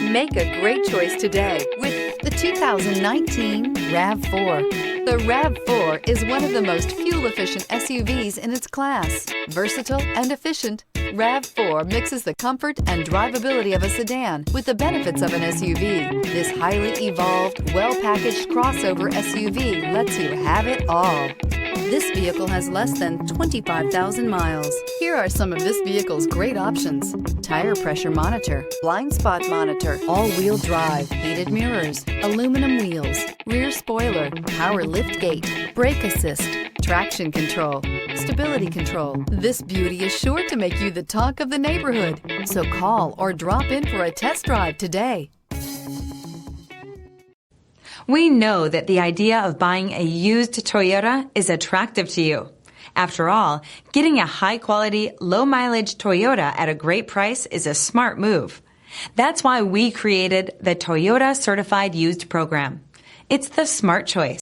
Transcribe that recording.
Make a great choice today with the 2019 RAV4. The RAV4 is one of the most fuel-efficient SUVs in its class. Versatile and efficient, RAV4 mixes the comfort and drivability of a sedan with the benefits of an SUV. This highly evolved, well-packaged crossover SUV lets you have it all. This vehicle has less than 25,000 miles. Here are some of this vehicle's great options: tire pressure monitor, blind spot monitor, all-wheel drive, heated mirrors, aluminum wheels, rear spoiler, power liftgate, brake assist, traction control, stability control. This beauty is sure to make you the talk of the neighborhood. So call or drop in for a test drive today. We know that the idea of buying a used Toyota is attractive to you. After all, getting a high-quality, low-mileage Toyota at a great price is a smart move. That's why we created the Toyota Certified Used Program. It's the smart choice.